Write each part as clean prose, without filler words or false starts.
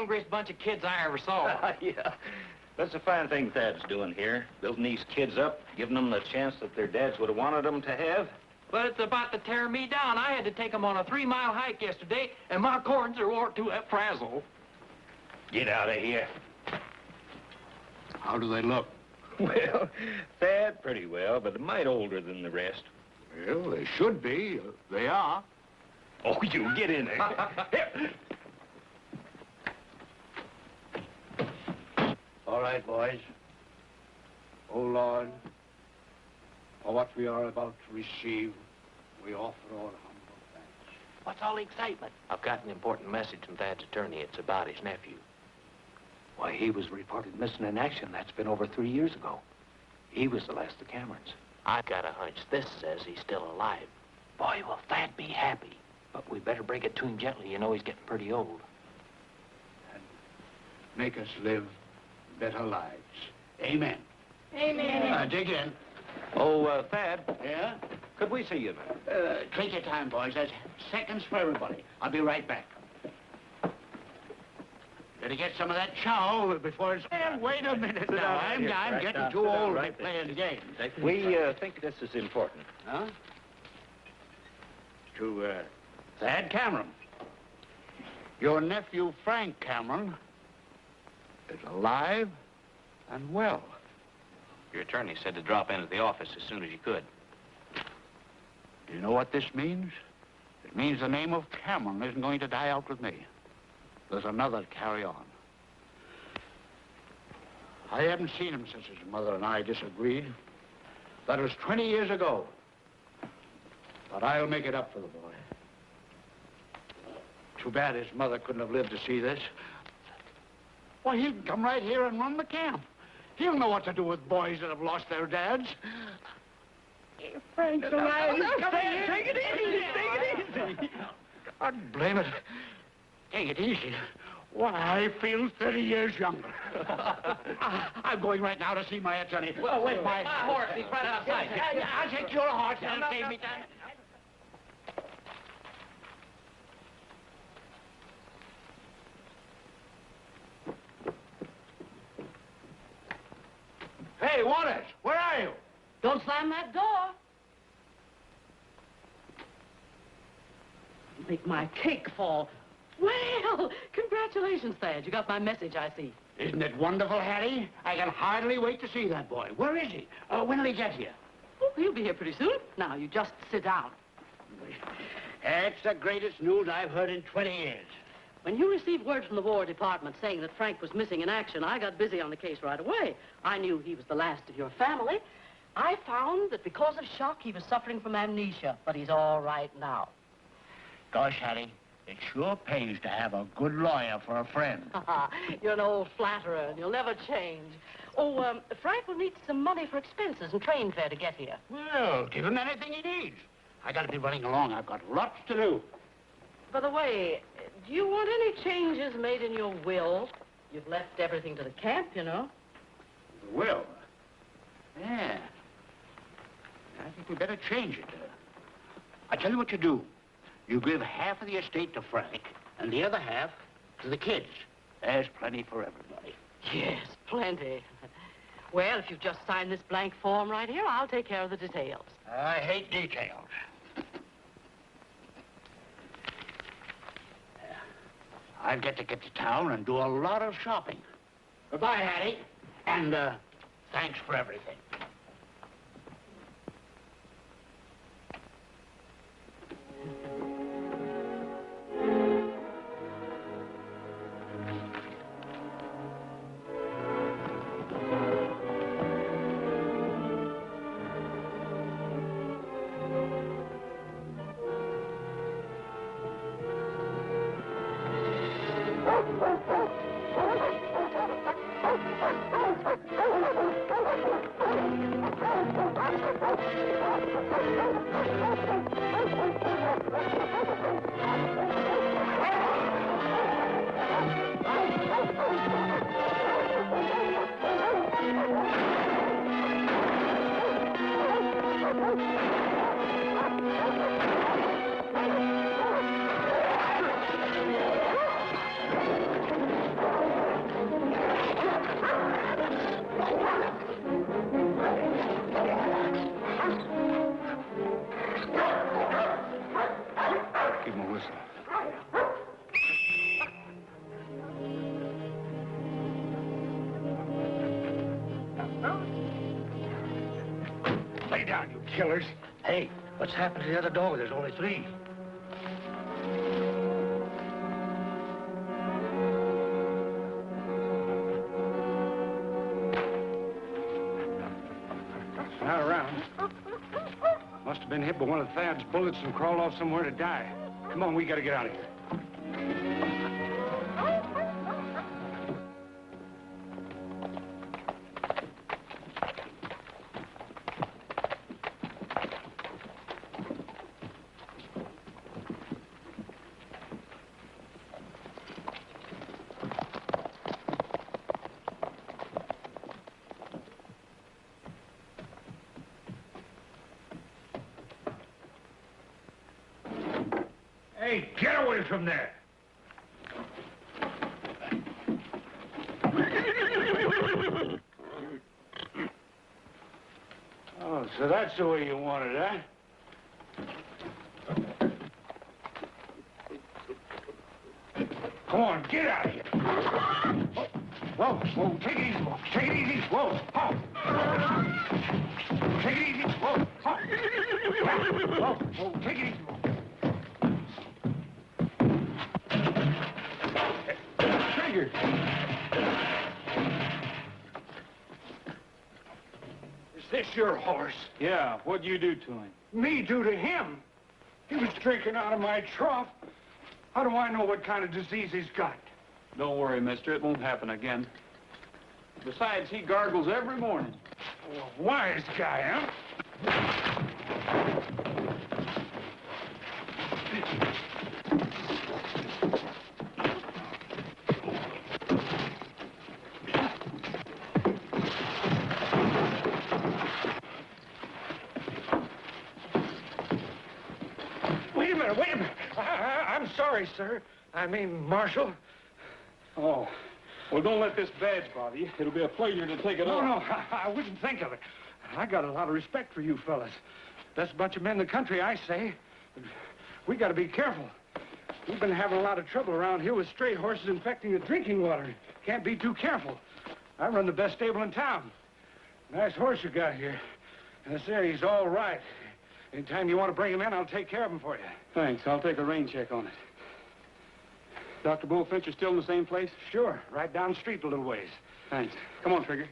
hungriest bunch of kids I ever saw. Yeah. That's a fine thing Thad's doing here. Building these kids up, giving them the chance that their dads would have wanted them to have. But it's about to tear me down. I had to take them on a 3-mile hike yesterday, and my corns are wore to a frazzle. Get out of here. How do they look? Well, Thad, pretty well, but a mite older than the rest. Well, they should be. They are. Oh, you get in there. Here. All right, boys. Oh, Lord, for what we are about to receive, we offer all humble thanks. What's all the excitement? I've got an important message from Thad's attorney. It's about his nephew. Why, he was reported missing in action. That's been over 3 years ago. He was the last of Camerons. I've got a hunch this says he's still alive. Boy, will Thad be happy. But we better break it to him gently. You know he's getting pretty old. And make us live better lives. Amen. Amen. Dig in. Oh, Thad. Yeah? Could we see you a minute? Take your time, boys. There's seconds for everybody. I'll be right back. Better get some of that chow before it's... Well, wait a minute now. I'm getting too old to be playing games. We think this is important. Huh? To, Thad Cameron. Your nephew, Frank Cameron, is alive and well. Your attorney said to drop into the office as soon as you could. Do you know what this means? It means the name of Cameron isn't going to die out with me. There's another to carry on. I haven't seen him since his mother and I disagreed. That was 20 years ago. But I'll make it up for the boy. Too bad his mother couldn't have lived to see this. Why, he can come right here and run the camp. He'll know what to do with boys that have lost their dads. Frank's alive. Take it easy. Take it easy. God blame it. Take it easy. Why, I feel 30 years younger. I'm going right now to see my attorney. Well, wait, my horse, he's right outside. I'll take your horse. That'll save me time. Hey, Waters, where are you? Don't slam that door. Make my cake fall. Well, congratulations, Thad. You got my message, I see. Isn't it wonderful, Hattie? I can hardly wait to see that boy. Where is he? When will he get here? Oh, he'll be here pretty soon. Now, you just sit down. That's the greatest news I've heard in 20 years. When you received word from the War Department saying that Frank was missing in action, I got busy on the case right away. I knew he was the last of your family. I found that because of shock, he was suffering from amnesia, but he's all right now. Gosh, Hattie, it sure pays to have a good lawyer for a friend. You're an old flatterer, and you'll never change. Oh, Frank will need some money for expenses and train fare to get here. Well, give him anything he needs. I gotta be running along. I've got lots to do. By the way, do you want any changes made in your will? You've left everything to the camp, you know. The will? Yeah. I think we better change it. I tell you what you do. You give half of the estate to Frank, and the other half to the kids. There's plenty for everybody. Yes, plenty. Well, if you just sign this blank form right here, I'll take care of the details. I hate details. I've got to get to town and do a lot of shopping. Goodbye, Hattie. And, thanks for everything. down, you killers. Hey, what's happened to the other dog? There's only 3. Not around. Must have been hit by one of Thad's bullets and crawled off somewhere to die. Come on, we gotta get out of here. Hey, get away from there! Oh, so that's the way you want it, huh? Come on, get out of here! Whoa, whoa, take it easy, whoa. Take it easy, whoa, ho! Take it easy, whoa, ho! Whoa, whoa, take it easy, whoa. Trigger! Is this your horse? Yeah, what'd you do to him? Me do to him? He was drinking out of my trough. How do I know what kind of disease he's got? Don't worry, mister. It won't happen again. Besides, he gargles every morning. Well, wise guy, huh? Wait a minute. I'm sorry, sir. I mean, Marshal. Oh. Well, don't let this badge bother you. It'll be a pleasure to take it off. No, I wouldn't think of it. I got a lot of respect for you fellas. Best bunch of men in the country, I say. But we got to be careful. We've been having a lot of trouble around here with stray horses infecting the drinking water. Can't be too careful. I run the best stable in town. Nice horse you got here. And I say he's all right. Anytime you want to bring him in, I'll take care of him for you. Thanks. I'll take a rain check on it. Dr. Bullfinch is still in the same place? Sure. Right down the street a little ways. Thanks. Come on, Trigger.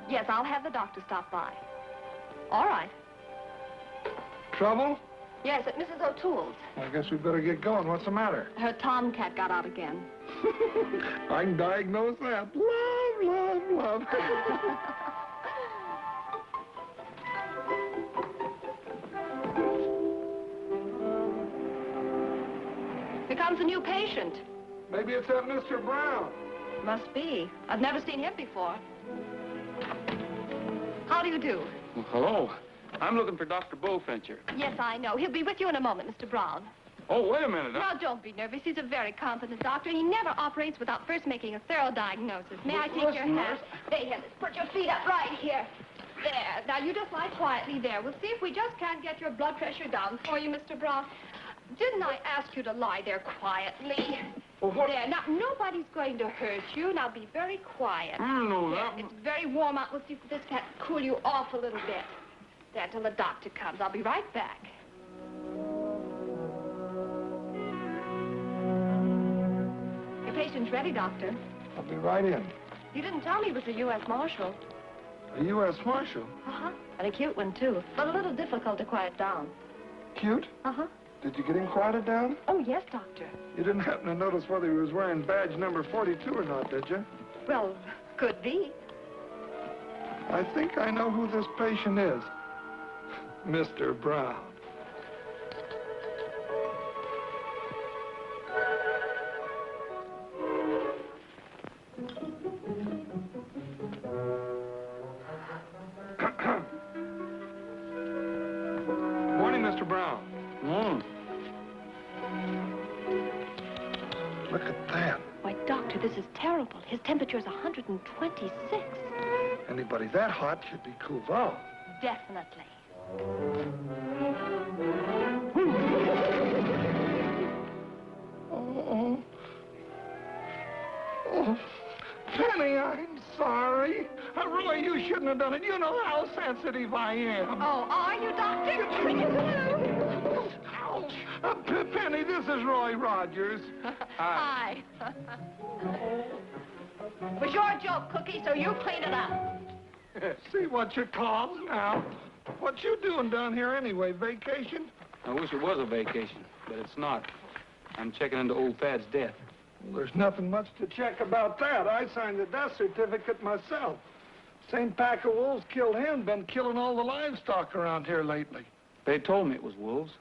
Yes, I'll have the doctor stop by. All right. Trouble? Yes, at Mrs. O'Toole's. I guess we better get going. What's the matter? Her tomcat got out again. I can diagnose that. Love. Here comes a new patient. Maybe it's that Mr. Brown. Must be. I've never seen him before. How do you do? Well, hello. I'm looking for Dr. Bullfincher. Yes, I know. He'll be with you in a moment, Mr. Brown. Oh, wait a minute. Now, don't be nervous. He's a very competent doctor, and he never operates without first making a thorough diagnosis. May I take your hat? There, here. Let's put your feet up right here. There. Now, you just lie quietly there. We'll see if we just can't get your blood pressure down for you, Mr. Brown. Didn't I ask you to lie there quietly? Well, what? There. Now, nobody's going to hurt you. Now, be very quiet. No, There. that... It's very warm out. We'll see if this can't cool you off a little bit. There, till the doctor comes. I'll be right back. Your patient's ready, Doctor. I'll be right in. You didn't tell me he was a U.S. Marshal. A U.S. Marshal? Uh-huh. And a cute one, too. But a little difficult to quiet down. Cute? Uh-huh. Did you get him quieted down? Oh, yes, Doctor. You didn't happen to notice whether he was wearing badge number 42 or not, did you? Well, could be. I think I know who this patient is. Mr. Brown. Morning, Mr. Brown. Look at that. Why, Doctor, this is terrible. His temperature's 126. Anybody that hot should be cooled off. Definitely. Oh. Oh. Penny, I'm sorry. Roy, you shouldn't have done it. You know how sensitive I am. Oh, are you, Doctor? Ouch. Penny, this is Roy Rogers. Hi. It was your joke, Cookie, so you clean it up. See what you call now. What you doing down here anyway? Vacation? I wish it was a vacation, but it's not. I'm checking into old Thad's death. Well, there's nothing much to check about that. I signed the death certificate myself. Same pack of wolves killed him, been killing all the livestock around here lately. They told me it was wolves.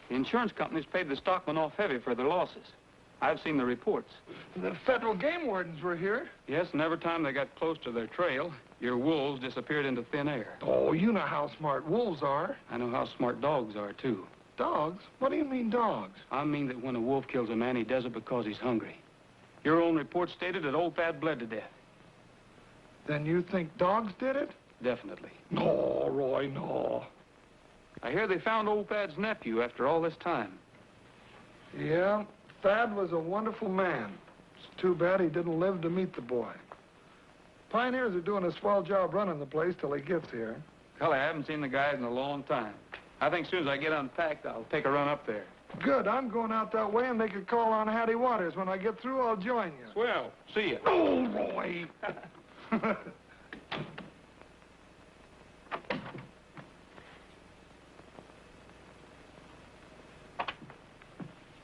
The insurance companies paid the stockmen off heavy for their losses. I've seen the reports. The federal game wardens were here. Yes, and every time they got close to their trail, your wolves disappeared into thin air. Oh, you know how smart wolves are. I know how smart dogs are, too. Dogs? What do you mean, dogs? I mean that when a wolf kills a man, he does it because he's hungry. Your own report stated that old Thad bled to death. Then you think dogs did it? Definitely. No, Roy, no. I hear they found old Thad's nephew after all this time. Yeah, Thad was a wonderful man. It's too bad he didn't live to meet the boy. Pioneers are doing a swell job running the place till he gets here. Hell, I haven't seen the guys in a long time. I think as soon as I get unpacked, I'll take a run up there. Good. I'm going out that way and make a call on Hattie Waters. When I get through, I'll join you. Swell. See ya. Oh, Roy!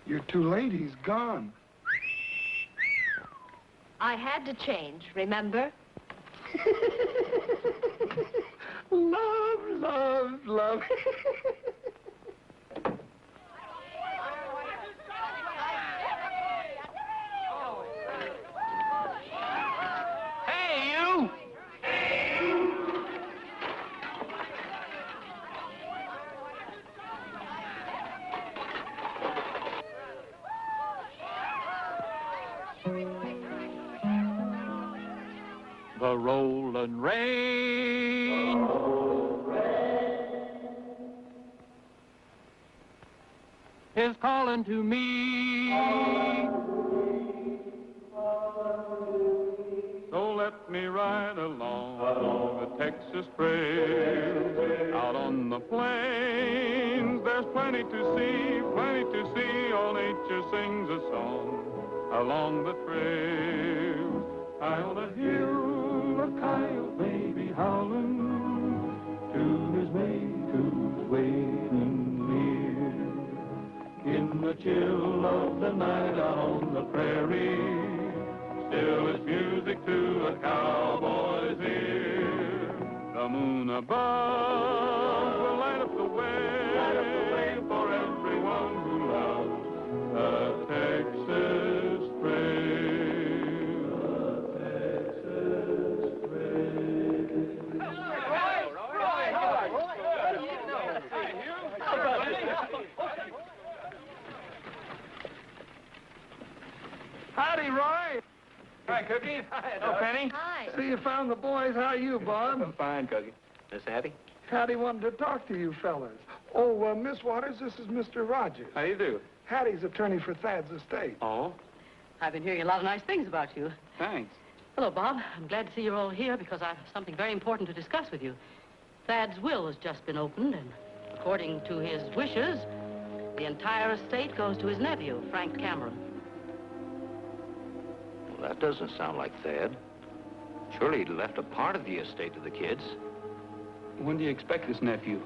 You're too late. He's gone. I had to change, remember? Love, love, love. Hey, you! The rollin' rain. Is calling to me. So let me ride along the Texas trail. Out on the plains, there's plenty to see, plenty to see. All nature sings a song along the trail. High on a hill, a coyote may be howling to his mate who's waiting near. In the chill of the night out on the prairie, still is music to a cowboy's ear. The moon above will light up the way for everyone who loves the Texas trail. The Texas trail. Howdy, Roy. Hi, Cookie. Hello, Penny. Hi. See, you found the boys. How are you, Bob? I'm fine, Cookie. Miss Hattie? Hattie wanted to talk to you fellas. Oh, Miss Waters, this is Mr. Rogers. How do you do? Hattie's attorney for Thad's estate. Oh, I've been hearing a lot of nice things about you. thanks. Hello, Bob. I'm glad to see you're all here because I've something very important to discuss with you. Thad's will has just been opened, and according to his wishes, the entire estate goes to his nephew, Frank Cameron. Well, that doesn't sound like Thad. Surely he'd left a part of the estate to the kids. When do you expect this nephew?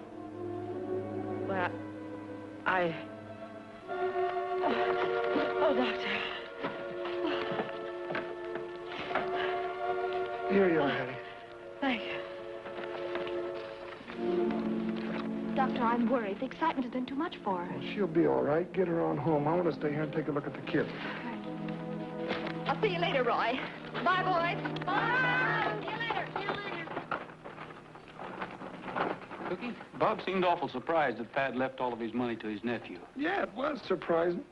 Well, Oh, Doctor. Here you are, Hattie. Thank you. Doctor, I'm worried. The excitement has been too much for her. Well, she'll be all right. Get her on home. I want to stay here and take a look at the kids. I'll see you later, Roy. Bye, boys. Bye. See you later. See you later. Cookie, Bob seemed awful surprised that Thad left all of his money to his nephew. Yeah, it was surprising.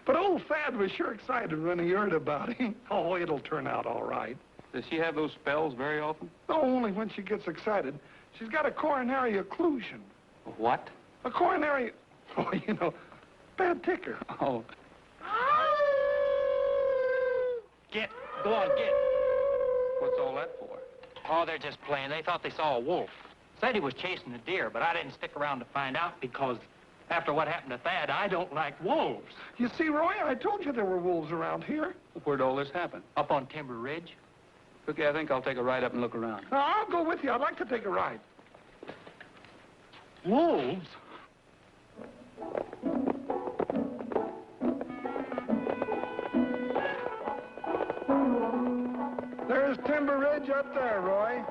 But old Thad was sure excited when he heard about him. Oh, it'll turn out all right. Does she have those spells very often? No, only when she gets excited. She's got a coronary occlusion. What? A coronary... Oh, you know, bad ticker. Oh. Go on, get. What's all that for? Oh, they're just playing. They thought they saw a wolf. Said he was chasing a deer, but I didn't stick around to find out because after what happened to Thad, I don't like wolves. You see, Roy, I told you there were wolves around here. Where'd all this happen? Up on Timber Ridge. Cookie, I think I'll take a ride up and look around. I'll go with you. I'd like to take a ride. Wolves? There's Timber Ridge up there, Roy.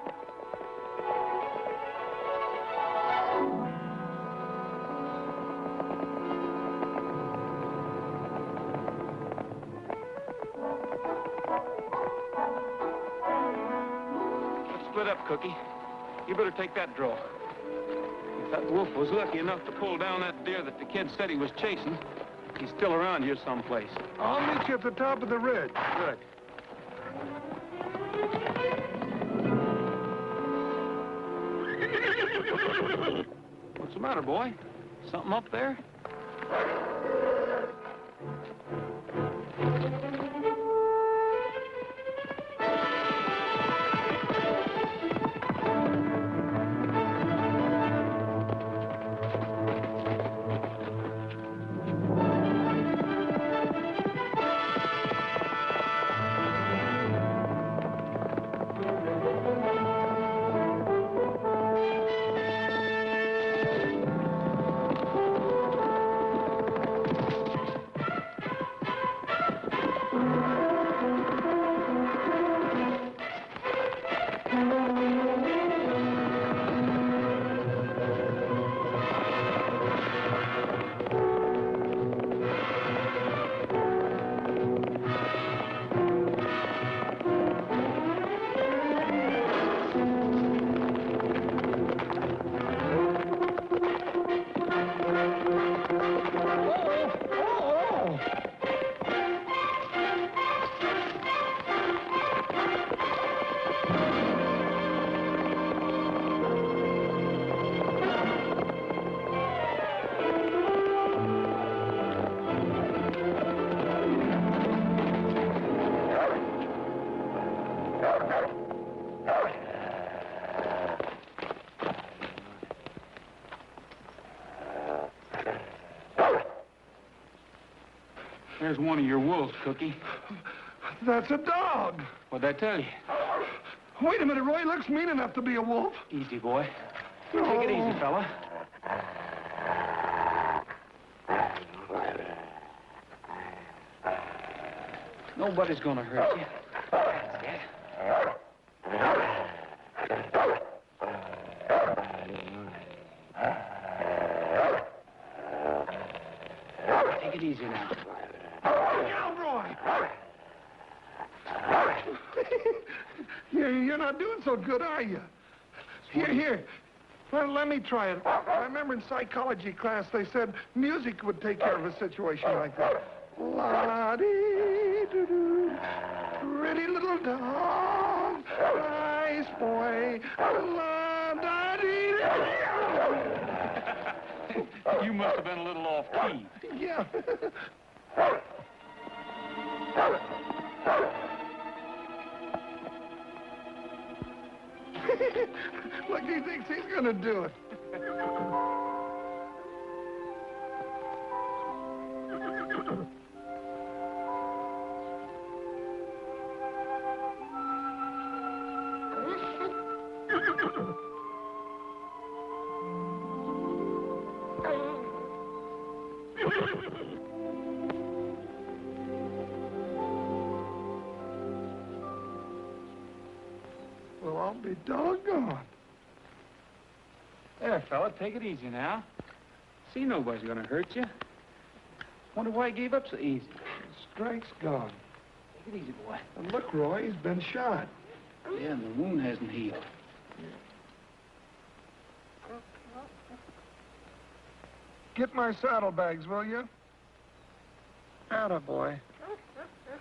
Let's split up, Cookie. You better take that draw. If that wolf was lucky enough to pull down that deer that the kid said he was chasing, he's still around here someplace. I'll meet you at the top of the ridge. Good. What's the matter, boy? Something up there? There's one of your wolves, Cookie. That's a dog. What'd I tell you? Wait a minute, Roy. Looks mean enough to be a wolf. Easy, boy. Oh. Take it easy, fella. Nobody's gonna hurt you. Take it easy now. Now, Roy. You're not doing so good, are you? Here. Well, let me try it. I remember in psychology class they said music would take care of a situation like that. La-dee-doo-doo, pretty little dog, nice boy, la-da-dee-doo. You must have been a little off key. Yeah. Look, he thinks he's gonna do it. Well, I'll be doggone. There, fella, take it easy now. See, nobody's gonna hurt you. Wonder why he gave up so easy. The strike's gone. Take it easy, boy. And look, Roy, he's been shot. Yeah, and the wound hasn't healed. Get my saddlebags, will you? Atta boy.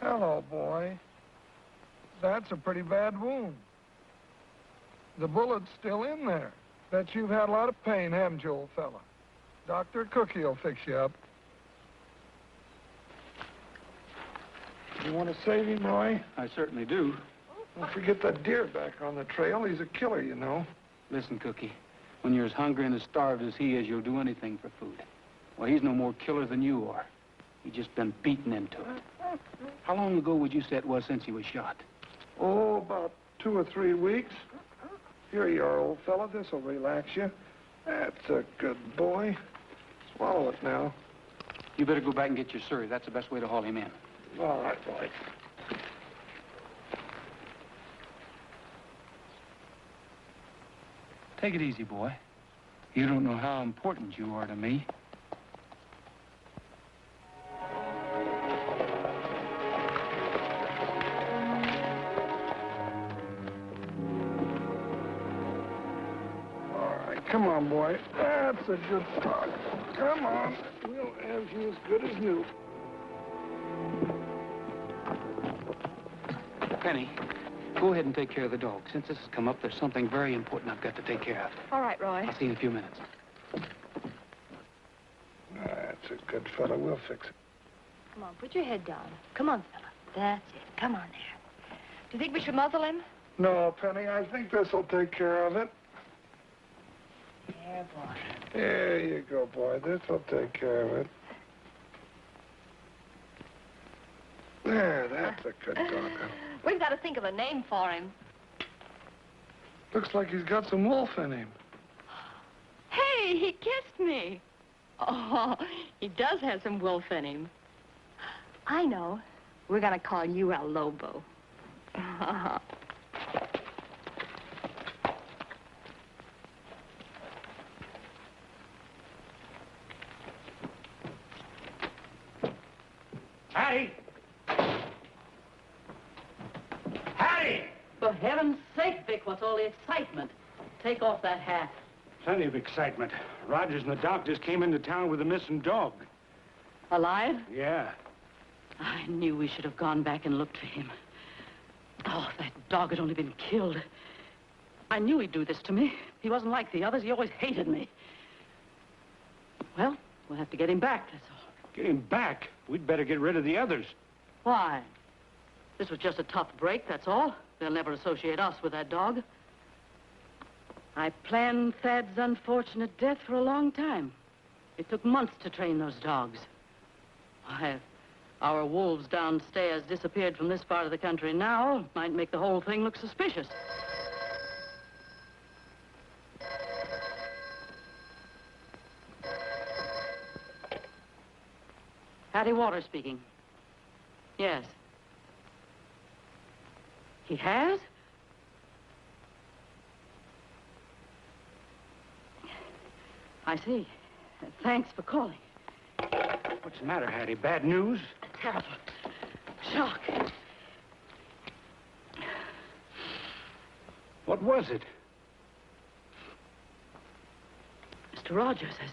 Hello, boy. That's a pretty bad wound. The bullet's still in there. Bet you've had a lot of pain, haven't you, old fella? Dr. Cookie will fix you up. You want to save him, Roy? I certainly do. Don't forget that deer back on the trail. He's a killer, you know. Listen, Cookie, when you're as hungry and as starved as he is, you'll do anything for food. Well, he's no more killer than you are. He's just been beaten into it. How long ago would you say it was since he was shot? Oh, about 2 or 3 weeks. Here you are, old fella. This'll relax you. That's a good boy. Swallow it now. You better go back and get your surrey. That's the best way to haul him in. All right, boy. Take it easy, boy. You don't know how important you are to me. All right, come on, boy. That's a good dog. Come on. We'll have you as good as new. Penny, go ahead and take care of the dog. Since this has come up, there's something very important I've got to take care of. All right, Roy. I'll see you in a few minutes. That's a good fella. We'll fix it. Come on, put your head down. Come on, fella. That's it. Come on there. Do you think we should muzzle him? No, Penny, I think this'll take care of it. There, boy. There you go, boy. This'll take care of it. There, that's a good dog. We've got to think of a name for him. Looks like he's got some wolf in him. Hey, he kissed me. Oh, he does have some wolf in him. I know. We're going to call you El Lobo. Hattie! Hattie! For heaven's sake, Vic, what's all the excitement? Take off that hat. Plenty of excitement. Rogers and the doctors came into town with a missing dog. Alive? Yeah. I knew we should have gone back and looked for him. Oh, if that dog had only been killed. I knew he'd do this to me. He wasn't like the others. He always hated me. Well, we'll have to get him back, that's all. Get him back. We'd better get rid of the others. Why? This was just a tough break, that's all. They'll never associate us with that dog. I planned Thad's unfortunate death for a long time. It took months to train those dogs. Why, if our wolves downstairs disappeared from this part of the country now, it might make the whole thing look suspicious. Hattie Waters speaking. Yes. He has? I see. Thanks for calling. What's the matter, Hattie? Bad news? Terrible. Shock. What was it? Mr. Rogers has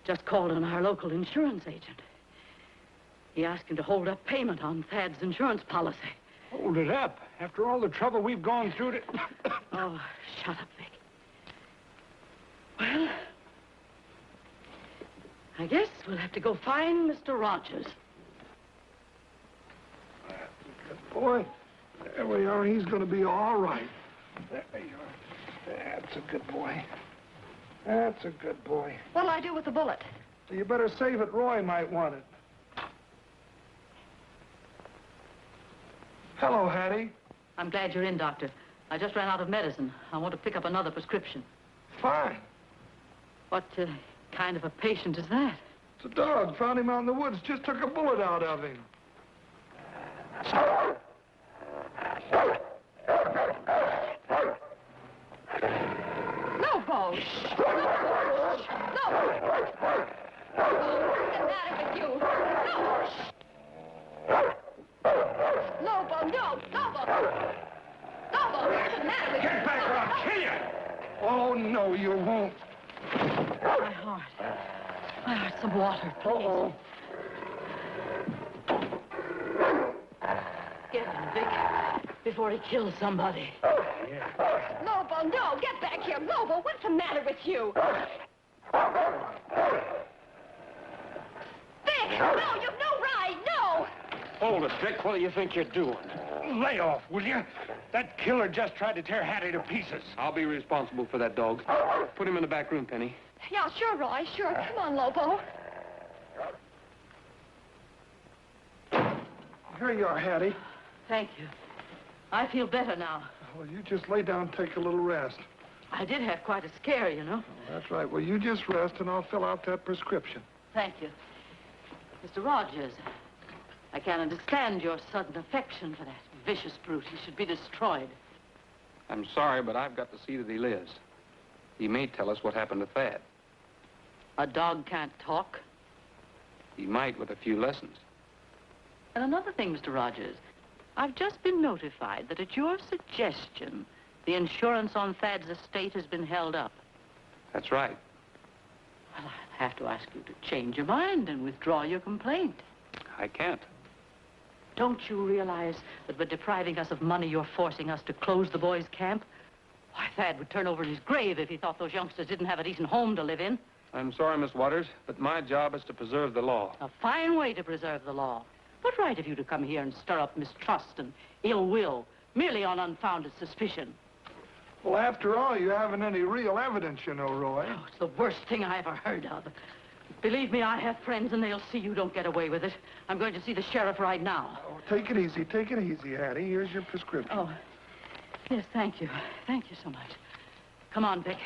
just called on our local insurance agent. He asked him to hold up payment on Thad's insurance policy. Hold it up. After all the trouble we've gone through to... Oh, shut up, Vic. Well, I guess we'll have to go find Mr. Rogers. Good boy. There we are. He's going to be all right. There you are. That's a good boy. That's a good boy. What'll I do with the bullet? So you better save it. Roy might want it. Hello, Hattie. I'm glad you're in, Doctor. I just ran out of medicine. I want to pick up another prescription. Fine. What kind of a patient is that? It's a dog. Found him out in the woods. Just took a bullet out of him. No, Bo. No. What's the matter with you? No. Lobo, no! Lobo! Lobo, what's the matter with you? Get back or I'll kill you! Oh, no, you won't. My heart. My heart, some water, please. Uh-oh. Get him, Vic. before he kills somebody. Lobo, no, get back here. Lobo, what's the matter with you? Vic, no, you've no right, no! Hold it, Vic. What do you think you're doing? Lay off, will you? That killer just tried to tear Hattie to pieces. I'll be responsible for that dog. Put him in the back room, Penny. Yeah, sure, Roy, sure. Come on, Lobo. Here you are, Hattie. Thank you. I feel better now. Well, you just lay down and take a little rest. I did have quite a scare, you know. That's right. Well, you just rest, and I'll fill out that prescription. Thank you. Mr. Rogers, I can't understand your sudden affection for that vicious brute. He should be destroyed. I'm sorry, but I've got to see that he lives. He may tell us what happened to Thad. A dog can't talk. He might with a few lessons. And another thing, Mr. Rogers, I've just been notified that at your suggestion, the insurance on Thad's estate has been held up. That's right. Well, I'll have to ask you to change your mind and withdraw your complaint. I can't. Don't you realize that by depriving us of money, you're forcing us to close the boys' camp? Why, Thad would turn over in his grave if he thought those youngsters didn't have a decent home to live in. I'm sorry, Miss Waters, but my job is to preserve the law. A fine way to preserve the law. What right have you to come here and stir up mistrust and ill will, merely on unfounded suspicion? Well, after all, you haven't any real evidence, you know, Roy. Oh, it's the worst thing I ever heard of. Believe me, I have friends, and they'll see you don't get away with it. I'm going to see the sheriff right now. Oh, take it easy, Hattie. Here's your prescription. Oh, yes, thank you. Thank you so much. Come on, Vic.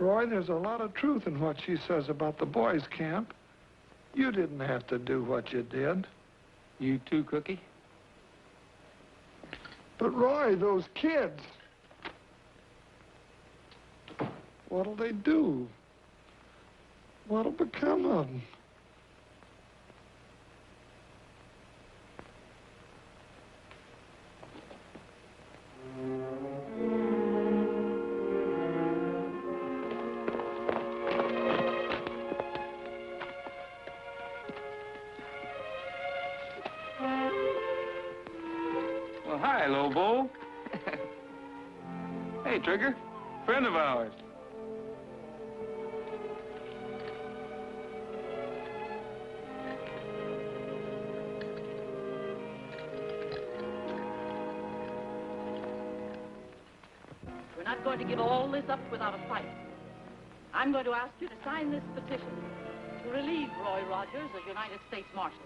Roy, there's a lot of truth in what she says about the boys' camp. You didn't have to do what you did. You too, Cookie? But, Roy, those kids, what'll they do? What'll become of them? Well, hi, Lobo. Hey, Trigger. Friend of ours. We're not going to give all this up without a fight. I'm going to ask you to sign this petition to relieve Roy Rogers as United States Marshal.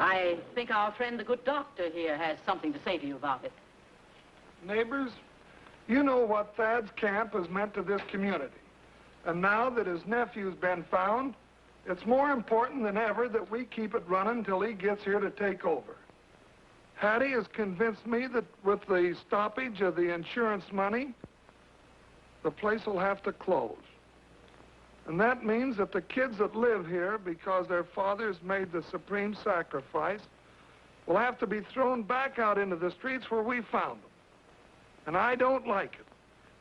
I think our friend, the good doctor here, has something to say to you about it. Neighbors, you know what Thad's camp has meant to this community. And now that his nephew's been found, it's more important than ever that we keep it running until he gets here to take over. Hattie has convinced me that with the stoppage of the insurance money, the place will have to close. And that means that the kids that live here, because their fathers made the supreme sacrifice, will have to be thrown back out into the streets where we found them. And I don't like it.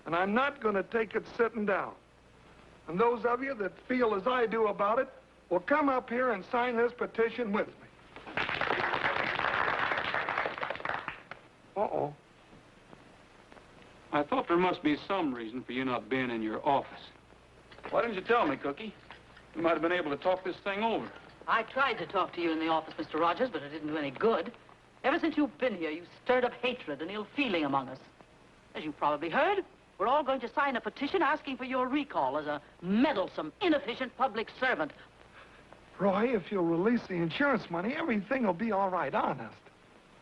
And I'm not going to take it sitting down. And those of you that feel as I do about it will come up here and sign this petition with me. Uh-oh. I thought there must be some reason for you not being in your office. Why didn't you tell me, Cookie? We might have been able to talk this thing over. I tried to talk to you in the office, Mr. Rogers, but it didn't do any good. Ever since you've been here, you've stirred up hatred and ill feeling among us. As you probably heard, we're all going to sign a petition asking for your recall as a meddlesome, inefficient public servant. Roy, if you'll release the insurance money, everything will be all right, honest.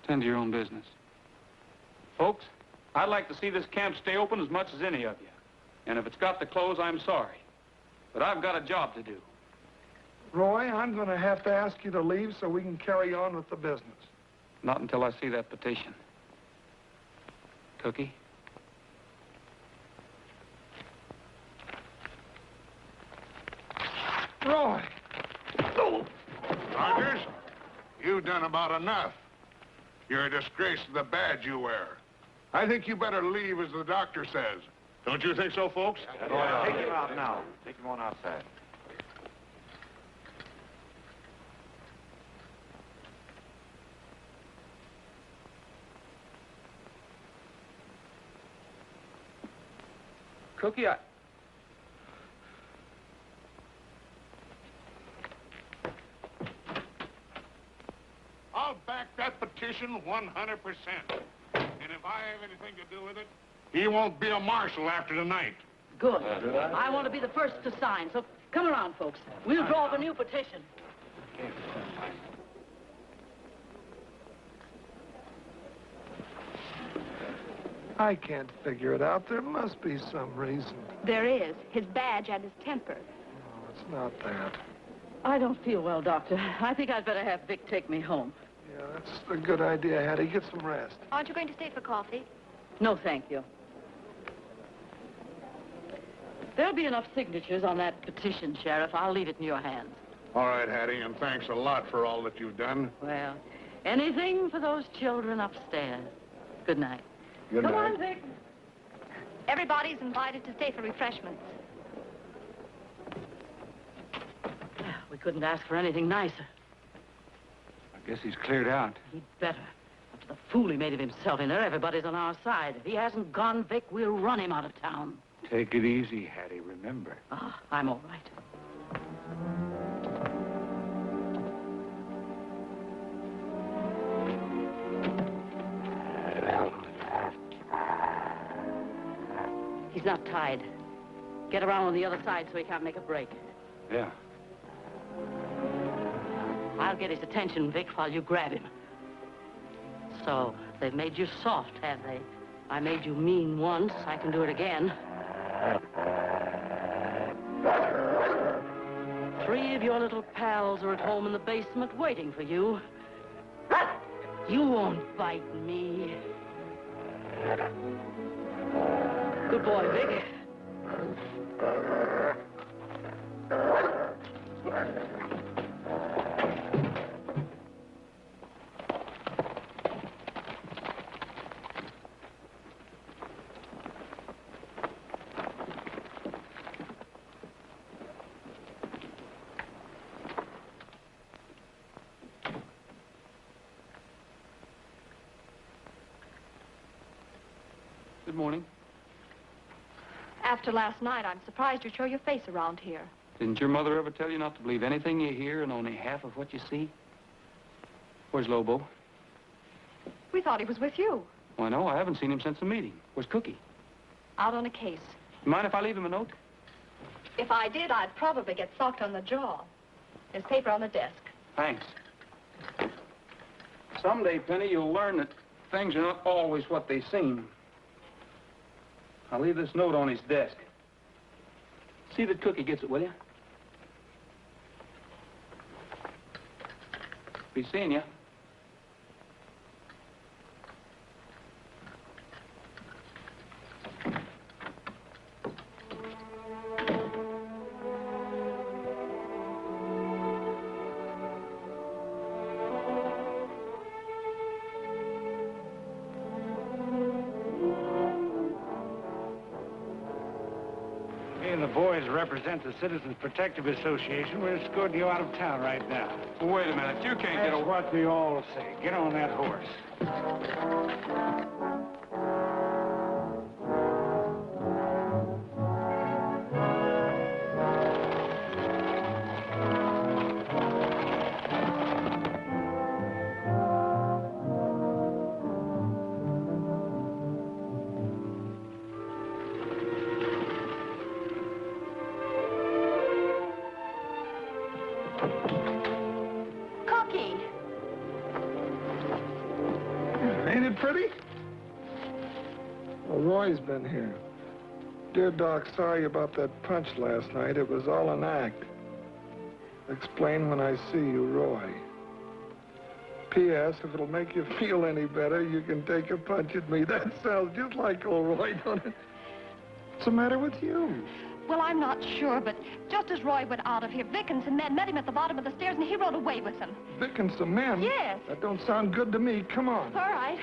Tend to your own business. Folks, I'd like to see this camp stay open as much as any of you. And if it's got to close, I'm sorry. But I've got a job to do. Roy, I'm going to have to ask you to leave so we can carry on with the business. Not until I see that petition. Cookie? Roy! Oh. Rogers, you've done about enough. You're a disgrace to the badge you wear. I think you better leave as the doctor says. Don't you think so, folks? Yeah. Take him out now. Take him on outside. Cookie, I'll back that petition 100%. And if I have anything to do with it, he won't be a marshal after tonight. Good. I want to be the first to sign, so come around, folks. We'll draw up a new petition. I can't figure it out. There must be some reason. There is. His badge and his temper. No, it's not that. I don't feel well, Doctor. I think I'd better have Vic take me home. Yeah, that's a good idea, Hattie. Get some rest. Aren't you going to stay for coffee? No, thank you. There'll be enough signatures on that petition, Sheriff. I'll leave it in your hands. All right, Hattie, and thanks a lot for all that you've done. Well, anything for those children upstairs. Good night. Good night. Come on, Vic. Everybody's invited to stay for refreshments. We couldn't ask for anything nicer. I guess he's cleared out. He'd better. After the fool he made of himself in there, everybody's on our side. If he hasn't gone, Vic, we'll run him out of town. Take it easy, Hattie, remember. Ah, I'm all right. He's not tied. Get around on the other side so he can't make a break. Yeah. I'll get his attention, Vic, while you grab him. So, they've made you soft, have they? I made you mean once. I can do it again. 3 of your little pals are at home in the basement waiting for you. You won't bite me. Good boy, Vic. Good morning. After last night, I'm surprised you show your face around here. Didn't your mother ever tell you not to believe anything you hear and only half of what you see? Where's Lobo? We thought he was with you. Why, no, I haven't seen him since the meeting. Where's Cookie? Out on a case. You mind if I leave him a note? If I did, I'd probably get socked on the jaw. There's paper on the desk. Thanks. Someday, Penny, you'll learn that things are not always what they seem. I'll leave this note on his desk. See that Cookie gets it, will you? Be seeing you. The boys represent the Citizens Protective Association. We're escorting you out of town right now. Well, wait a minute. You can't get That's what they all say. Get on that horse. Ain't it pretty? Well, Roy's been here. Dear Doc, sorry about that punch last night. It was all an act. Explain when I see you, Roy. P.S. If it'll make you feel any better, you can take a punch at me. That sounds just like old Roy, don't it? What's the matter with you? Well, I'm not sure, but just as Roy went out of here, Vic and some men met him at the bottom of the stairs, and he rode away with them. Vic and some men? Yes. That don't sound good to me. Come on. All right.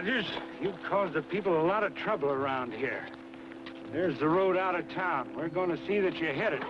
Rogers. You've caused the people a lot of trouble around here. There's the road out of town. We're going to see that you hit it.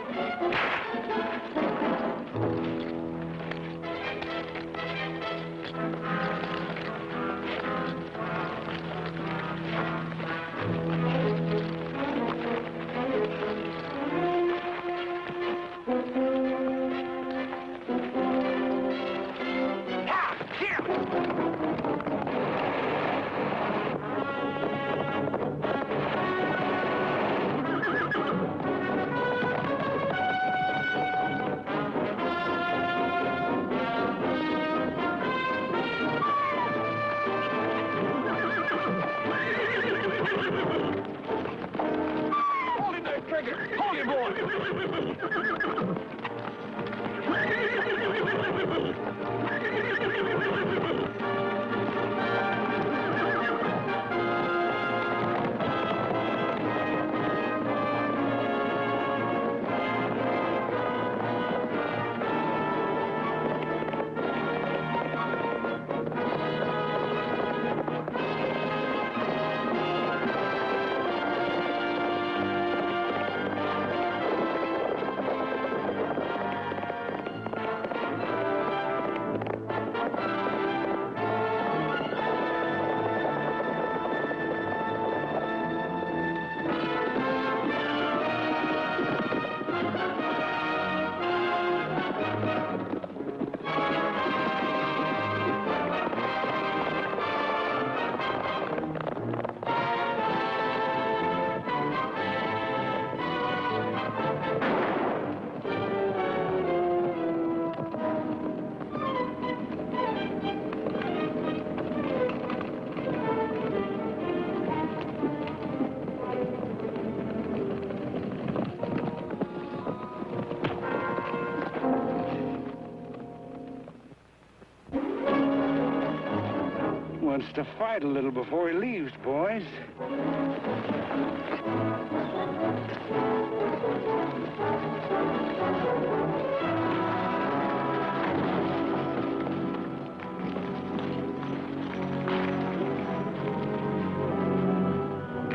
Wants to fight a little before he leaves, boys.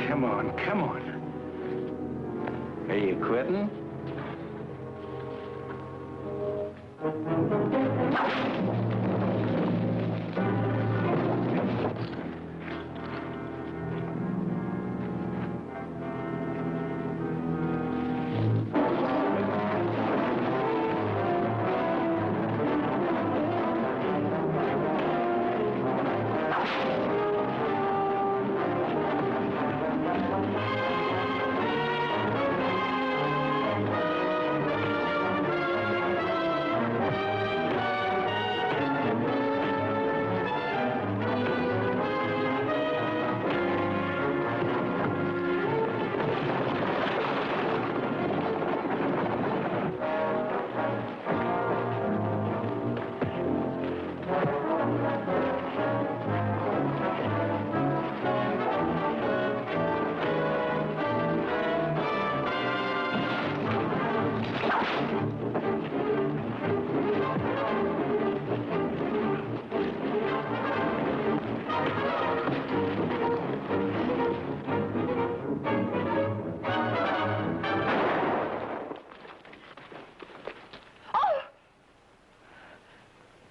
Come on, come on. Are you quitting?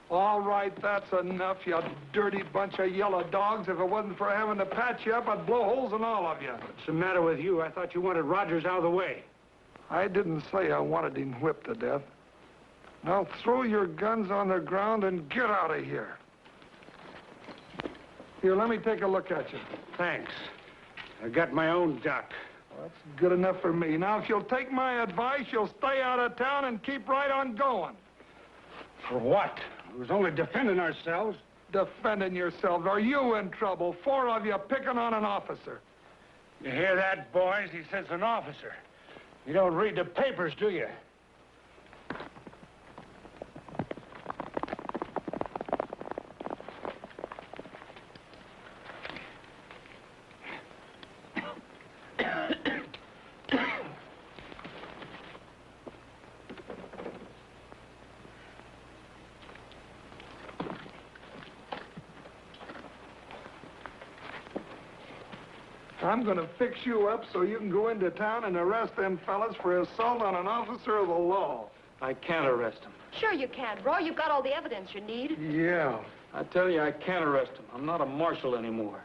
All right, that's enough, you dirty bunch of yellow dogs. If it wasn't for having to patch you up, I'd blow holes in all of you. What's the matter with you? I thought you wanted Rogers out of the way. I didn't say I wanted him whipped to death. Now throw your guns on the ground and get out of here. Here, let me take a look at you. Thanks. I got my own duck. Well, that's good enough for me. Now, if you'll take my advice, you'll stay out of town and keep right on going. For what? We was only defending ourselves. Defending yourselves? Are you in trouble? 4 of you picking on an officer. You hear that, boys? He says an officer. You don't read the papers, do you? I'm gonna fix you up so you can go into town and arrest them fellas for assault on an officer of the law. I can't arrest him. Sure you can, Roy. You've got all the evidence you need. Yeah. I tell you, I can't arrest him. I'm not a marshal anymore.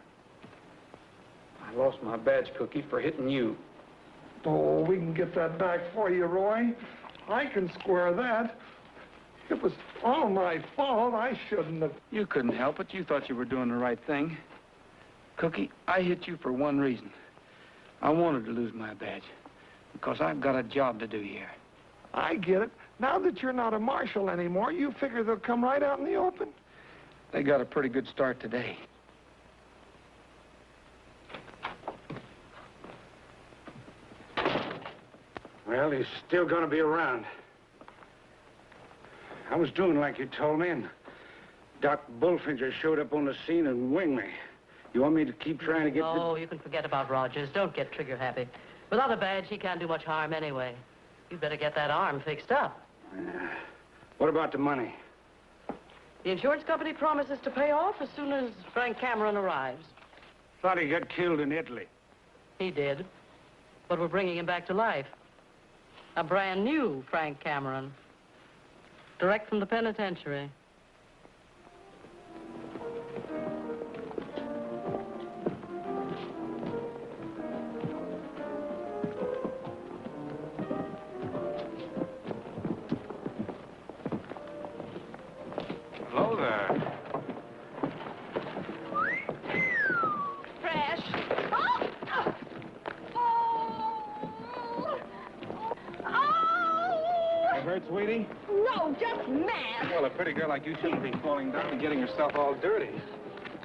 I lost my badge, Cookie, for hitting you. Oh, we can get that back for you, Roy. I can square that. It was all my fault. I shouldn't have. You couldn't help it. You thought you were doing the right thing. Cookie, I hit you for one reason. I wanted to lose my badge because I've got a job to do here. I get it. Now that you're not a marshal anymore, you figure they'll come right out in the open? They got a pretty good start today. Well, he's still going to be around. I was doing like you told me, and Doc Bullfinger showed up on the scene and winged me. You want me to keep trying to get Oh, you can forget about Rogers. Don't get trigger happy. Without a badge, he can't do much harm anyway. You'd better get that arm fixed up. What about the money? The insurance company promises to pay off as soon as Frank Cameron arrives. Thought he got killed in Italy. He did. But we're bringing him back to life. A brand new Frank Cameron. Direct from the penitentiary. Hello there. Fresh. You hurt, sweetie? No, just mad. Well, a pretty girl like you shouldn't be falling down and getting herself all dirty.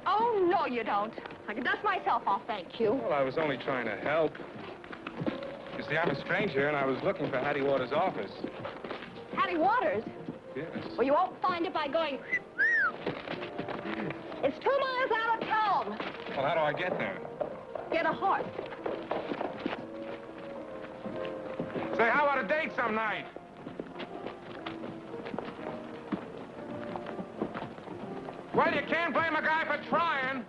Oh, no, you don't. I can dust myself off, thank you. Well, I was only trying to help. You see, I'm a stranger, and I was looking for Hattie Waters' office. Hattie Waters? Yes. Well, you won't find it by going... It's 2 miles out of town. Well, how do I get there? Get a horse. Say, how about a date some night? Well, you can't blame a guy for trying.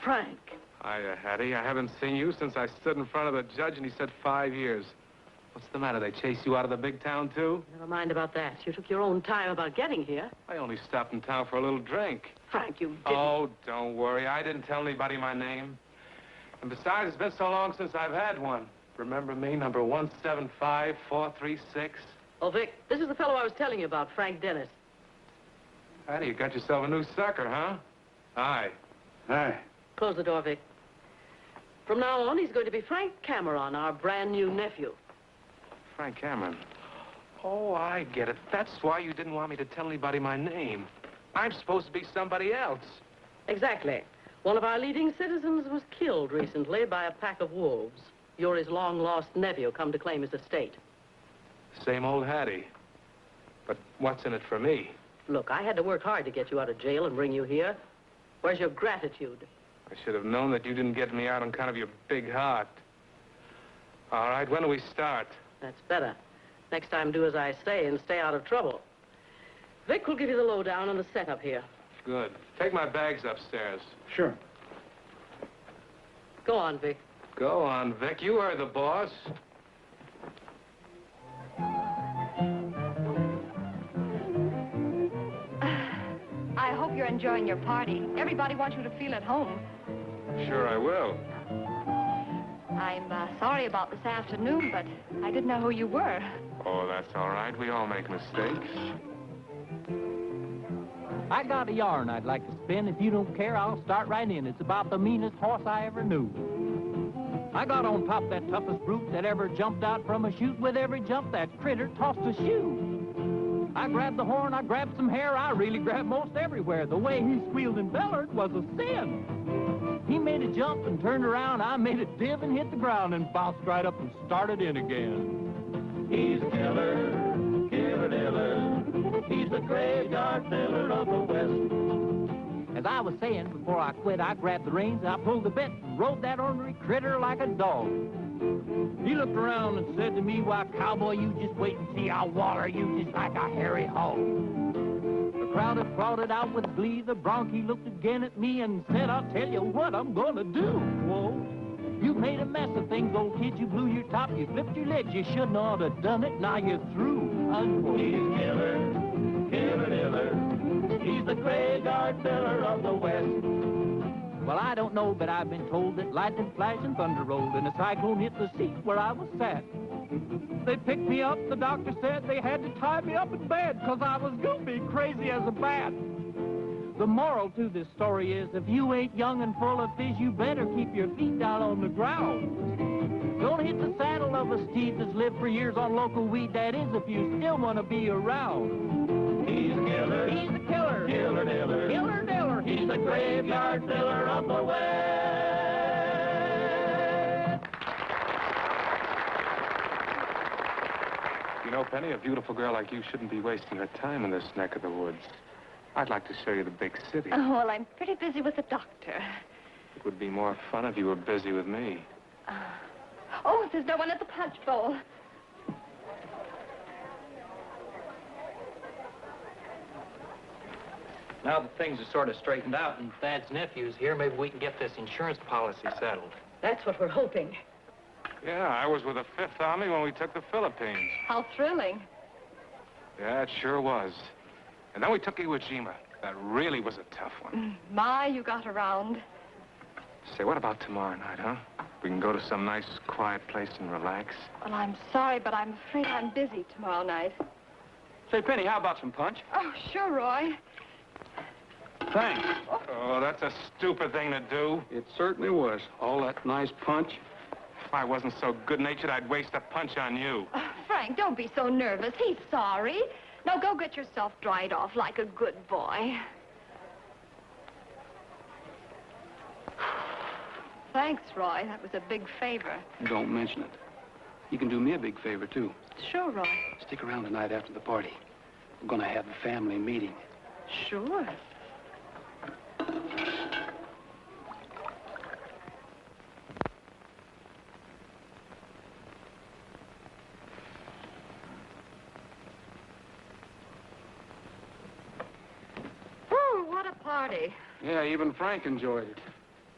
Frank. Hiya, Hattie. I haven't seen you since I stood in front of the judge and he said 5 years. What's the matter? They chased you out of the big town, too? Never mind about that. You took your own time about getting here. I only stopped in town for a little drink. Frank, you didn't... Oh, don't worry. I didn't tell anybody my name. And besides, it's been so long since I've had one. Remember me, number 175436? Oh, Vic, this is the fellow I was telling you about, Frank Dennis. Hattie, you got yourself a new sucker, huh? Hi. Hi. Close the door, Vic. From now on, he's going to be Frank Cameron, our brand new nephew. Frank Cameron. Oh, I get it. That's why you didn't want me to tell anybody my name. I'm supposed to be somebody else. Exactly. One of our leading citizens was killed recently by a pack of wolves. You're his long-lost nephew come to claim his estate. Same old Hattie. But what's in it for me? Look, I had to work hard to get you out of jail and bring you here. Where's your gratitude? I should have known that you didn't get me out on account of your big heart. All right, when do we start? That's better. Next time, do as I say and stay out of trouble. Vic will give you the lowdown on the setup here. Good. Take my bags upstairs. Sure. Go on, Vic. Go on, Vic. You are the boss. I hope you're enjoying your party. Everybody wants you to feel at home. Sure I will. I'm sorry about this afternoon, but I didn't know who you were. Oh, that's all right. We all make mistakes. I got a yarn I'd like to spin. If you don't care, I'll start right in. It's about the meanest horse I ever knew. I got on top that toughest brute that ever jumped out from a chute. With every jump, that critter tossed a shoe. I grabbed the horn, I grabbed some hair, I really grabbed most everywhere. The way he squealed and bellered was a sin. He made a jump and turned around, I made a div and hit the ground and bounced right up and started in again. He's a killer, killer diller. He's the graveyard filler of the West. As I was saying before I quit, I grabbed the reins, I pulled the bit and rode that ornery critter like a dog. He looked around and said to me, "Why, cowboy, you just wait and see. I'll water you just like a hairy hog." The crowd applauded out with glee. The bronc, he looked again at me and said, "I'll tell you what I'm gonna do." Whoa. You made a mess of things, old kid. You blew your top, you flipped your legs. You shouldn't ought to done it. Now you're through. Unquote. He's killer, killer, diller. He's the graveyard filler of the West. Well, I don't know, but I've been told that lightning flashed and thunder rolled and a cyclone hit the seat where I was sat. They picked me up, the doctor said they had to tie me up in bed 'cause I was goofy, crazy as a bat. The moral to this story is, if you ain't young and full of fizz, you better keep your feet down on the ground. Don't hit the saddle of a steed that's lived for years on local weed, that is, if you still want to be around. He's a killer. He's a killer. Killer diller. Killer diller. He's the graveyard filler of the West. You know, Penny, a beautiful girl like you shouldn't be wasting her time in this neck of the woods. I'd like to show you the big city. Oh, well, I'm pretty busy with the doctor. It would be more fun if you were busy with me. Oh, there's no one at the punch bowl. Now that things are sort of straightened out and Thad's nephew's here, maybe we can get this insurance policy settled. That's what we're hoping. Yeah, I was with the 5th Army when we took the Philippines. How thrilling. Yeah, it sure was. And then we took Iwo Jima. That really was a tough one. My, you got around. Say, what about tomorrow night, huh? We can go to some nice, quiet place and relax. Well, I'm sorry, but I'm afraid I'm busy tomorrow night. Say, Penny, how about some punch? Oh, sure, Roy. Thanks. Oh, that's a stupid thing to do. It certainly was. All that nice punch. If I wasn't so good-natured, I'd waste a punch on you. Oh, Frank, don't be so nervous. He's sorry. Now, go get yourself dried off like a good boy. Thanks, Roy. That was a big favor. Don't mention it. You can do me a big favor, too. Sure, Roy. Stick around tonight after the party. We're gonna have a family meeting. Sure. Ooh, what a party. Yeah, even Frank enjoyed it.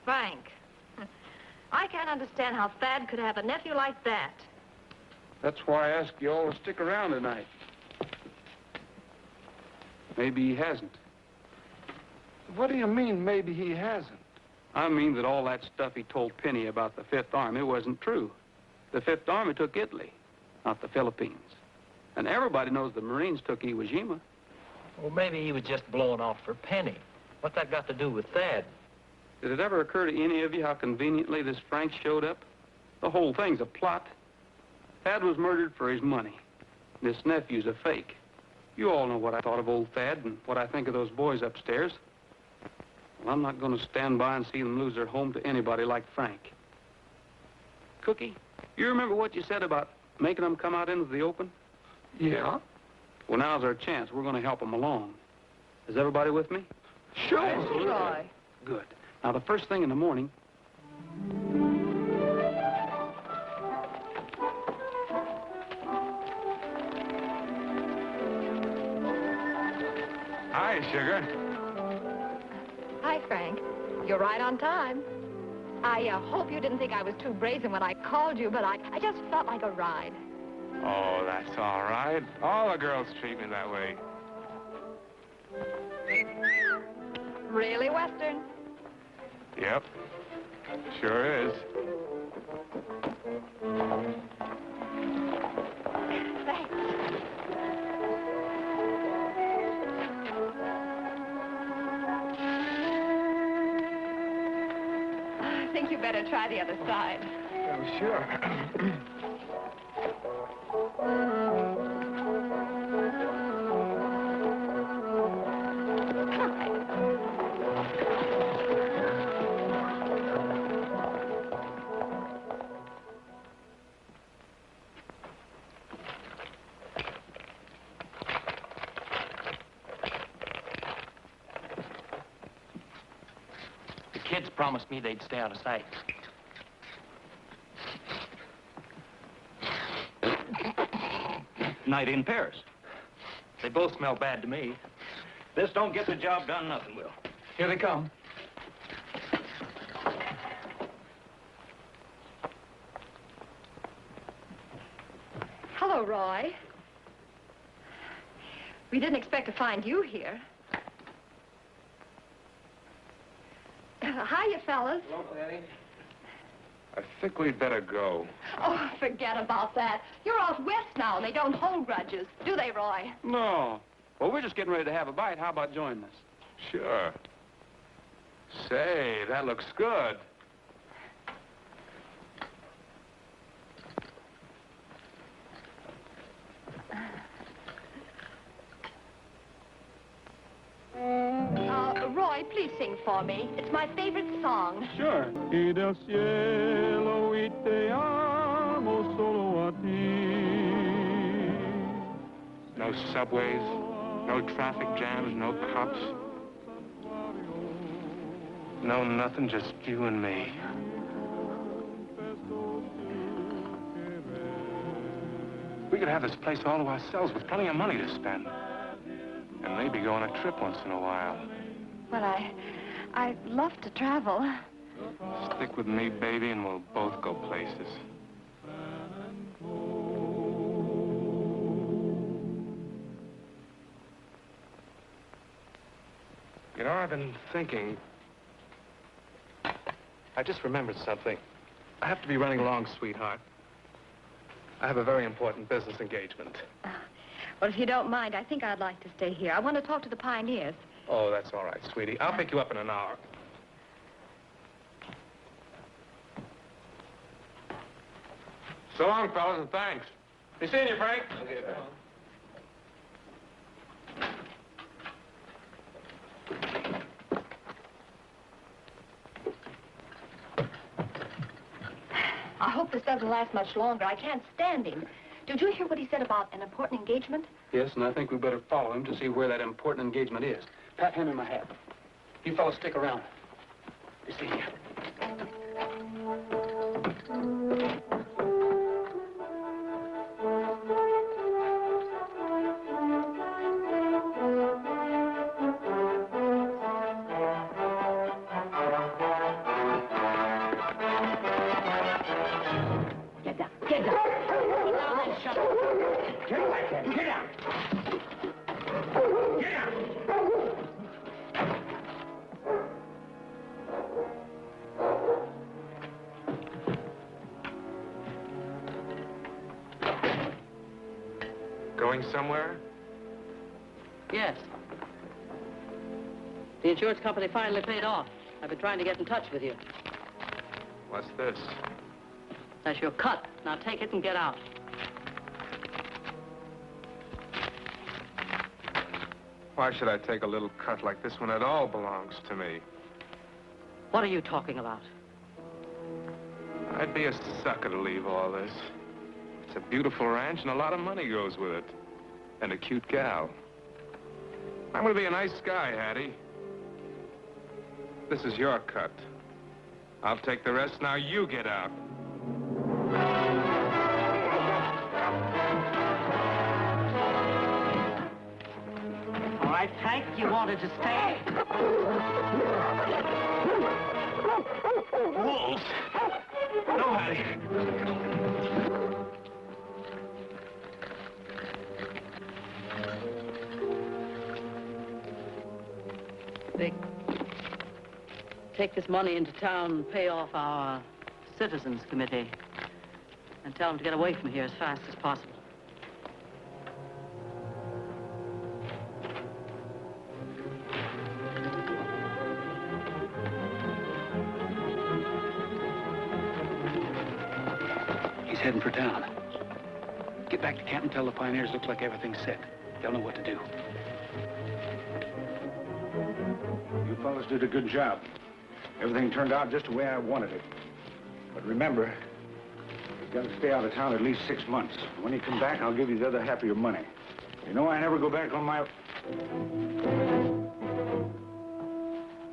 Frank. I can't understand how Thad could have a nephew like that. That's why I asked you all to stick around tonight. Maybe he hasn't. What do you mean, maybe he hasn't? I mean that all that stuff he told Penny about the 5th Army wasn't true. The 5th Army took Italy, not the Philippines. And everybody knows the Marines took Iwo Jima. Well, maybe he was just blowing off for Penny. What's that got to do with Thad? Did it ever occur to any of you how conveniently this Frank showed up? The whole thing's a plot. Thad was murdered for his money. This nephew's a fake. You all know what I thought of old Thad and what I think of those boys upstairs. Well, I'm not going to stand by and see them lose their home to anybody like Frank. Cookie, you remember what you said about making them come out into the open? Yeah? Well, now's our chance. We're going to help them along. Is everybody with me? Sure. Roy. Good. Now, the first thing in the morning... Hi, Sugar. Hi, Frank. You're right on time. I hope you didn't think I was too brazen when I called you, but I just felt like a ride. Oh, that's all right. All the girls treat me that way. Really Western? Yep. Sure is. Thanks. I think you better try the other side. Oh, sure. The kids promised me they'd stay out of sight. Night in Paris. They both smell bad to me. This don't get the job done, nothing will. Here they come. Hello, Roy. We didn't expect to find you here. Hiya, fellas. Hello, Fanny. I think we'd better go. Oh, forget about that. You're out west now, and they don't hold grudges, do they, Roy? No. Well, we're just getting ready to have a bite. How about joining us? Sure. Say, that looks good. Roy, please sing for me. It's my favorite song. Sure. Y del cielo y te amo solo a ti. No subways, no traffic jams, no cops. No nothing, just you and me. We could have this place all to ourselves with plenty of money to spend. And maybe go on a trip once in a while. Well, I'd love to travel. Stick with me, baby, and we'll both go places. You know, I've been thinking. I just remembered something. I have to be running along, sweetheart. I have a very important business engagement. Well, if you don't mind, I think I'd like to stay here. I want to talk to the pioneers. Oh, that's all right, sweetie. I'll pick you up in an hour. So long, fellas, and thanks. Be seeing you, Frank. Okay, I hope this doesn't last much longer. I can't stand him. Did you hear what he said about an important engagement? Yes, and I think we better follow him to see where that important engagement is. Pat, hand me my hat. You fellas stick around. You see you. Get down. Get down. Get down and shut up. Get back there. Get down. Get down. Going somewhere? Yes. The insurance company finally paid off. I've been trying to get in touch with you. What's this? That's your cut. Now take it and get out. Why should I take a little cut like this when it all belongs to me? What are you talking about? I'd be a sucker to leave all this. It's a beautiful ranch and a lot of money goes with it. And a cute gal. I'm gonna be a nice guy, Hattie. This is your cut. I'll take the rest, now you get out. All right, Frank, you wanted to stay? Wolves! No, Hattie. Vic, take this money into town and pay off our citizens committee. And tell them to get away from here as fast as possible. He's heading for town. Get back to camp and tell the pioneers looks like everything's set. They'll know what to do. You fellas did a good job. Everything turned out just the way I wanted it. But remember, you've got to stay out of town at least 6 months. When you come back, I'll give you the other half of your money. You know I never go back on my...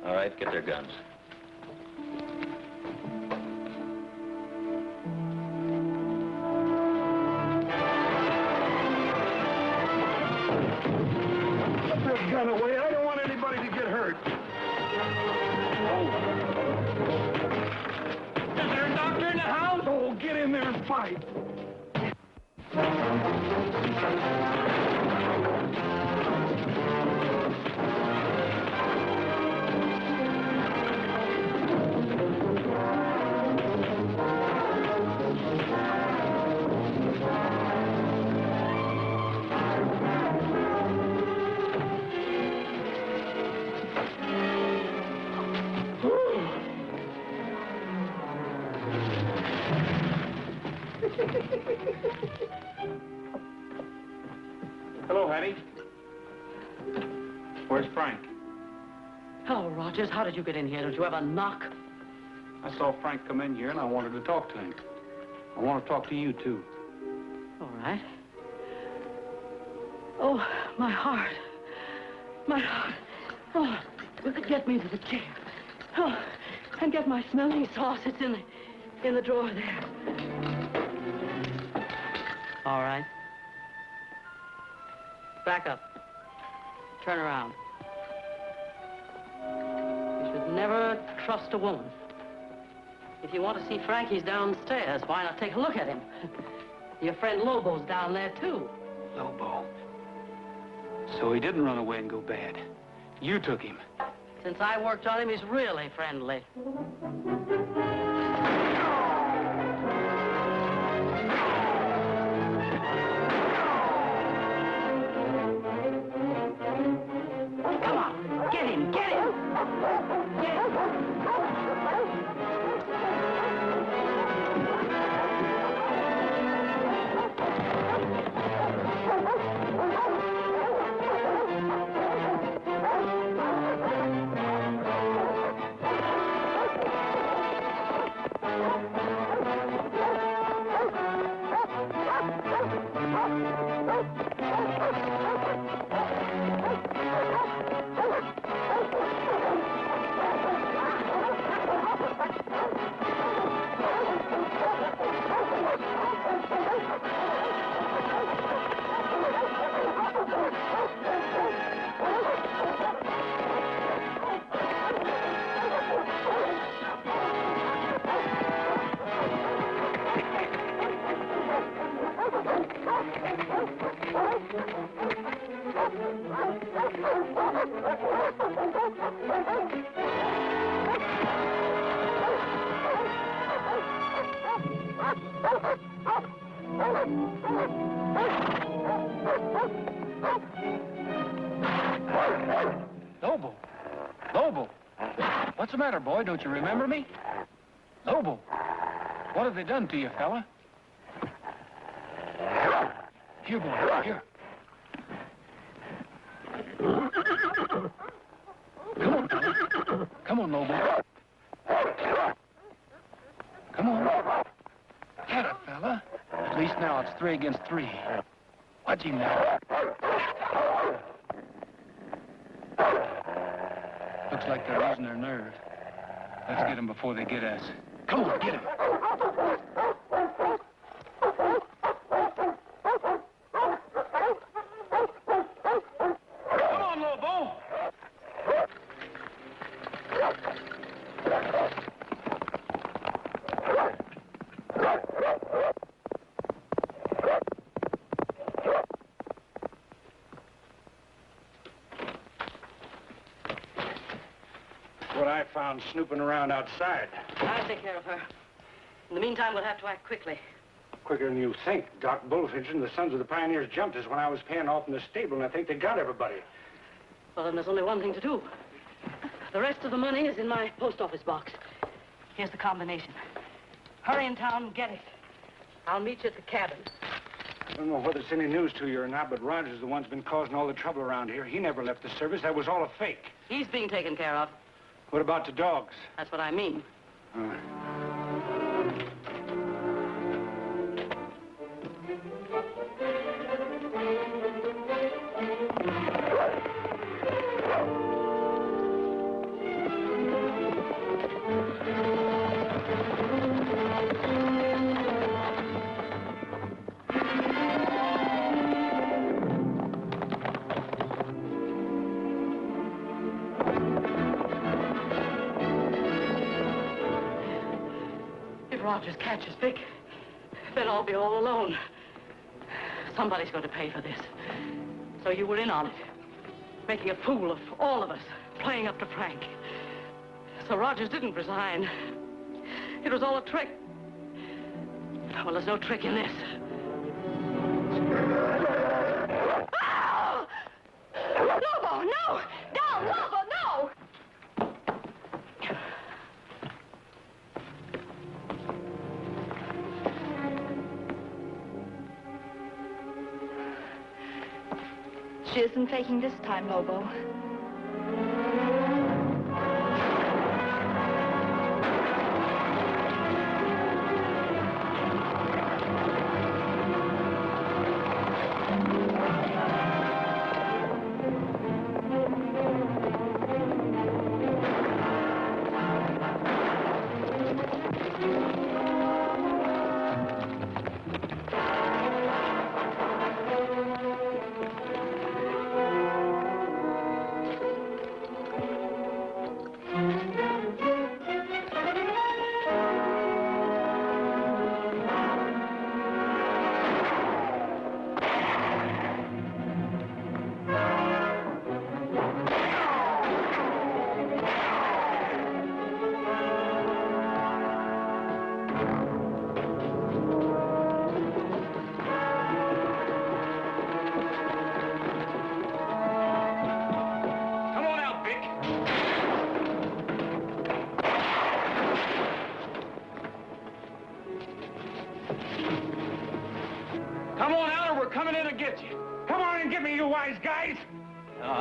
All right, get their guns. fight. Hello, Hattie. Where's Frank? Hello, Rogers. How did you get in here? Did you have a knock? I saw Frank come in here, and I wanted to talk to him. I want to talk to you, too. All right. Oh, my heart. My heart. Oh, get me to the chair. Oh, and get my smelling sauce. It's in the drawer there. All right. Back up. Turn around. You should never trust a woman. If you want to see Frank, he's downstairs. Why not take a look at him? Your friend Lobo's down there, too. Lobo. So he didn't run away and go bad. You took him. Since I worked on him, he's really friendly. Come on, get him, get him! Get him! Lobo. Lobo. What's the matter, boy? Don't you remember me? Lobo. What have they done to you, fella? Here, boy, here. Come on, fella. Come on, Lobo. Come on. Get it, fella. At least now it's 3 against 3. Watch him now. Looks like they're losing their nerve. Let's get them before they get us. Come on, get him. Come on, Lobo. What I found snooping around outside. I'll take care of her. In the meantime, we'll have to act quickly. Quicker than you think. Doc Bullfinch and the Sons of the Pioneers jumped us when I was paying off in the stable, and I think they got everybody. Well, then there's only one thing to do. The rest of the money is in my post office box. Here's the combination. Hurry in town and get it. I'll meet you at the cabin. I don't know whether it's any news to you or not, but Rogers is the one's been causing all the trouble around here. He never left the service. That was all a fake. He's being taken care of. What about the dogs? That's what I mean. Rogers catches Vic. then I'll be all alone. Somebody's going to pay for this. So you were in on it, making a fool of all of us, playing up to Frank. So Rogers didn't resign. It was all a trick. Well, there's no trick in this. Oh! Lobo, no! No, Lobo, no! She isn't faking this time, Lobo.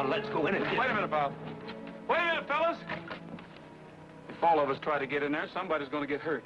Let's go in and Wait a minute, Bob. Wait a minute, fellas. If all of us try to get in there, somebody's going to get hurt.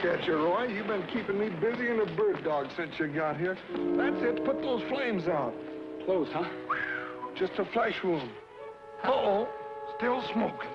At you, Roy. You've been keeping me busy in a bird dog since you got here. That's it. Put those flames out. Close, huh? Just a flesh wound. Uh-oh, still smoking.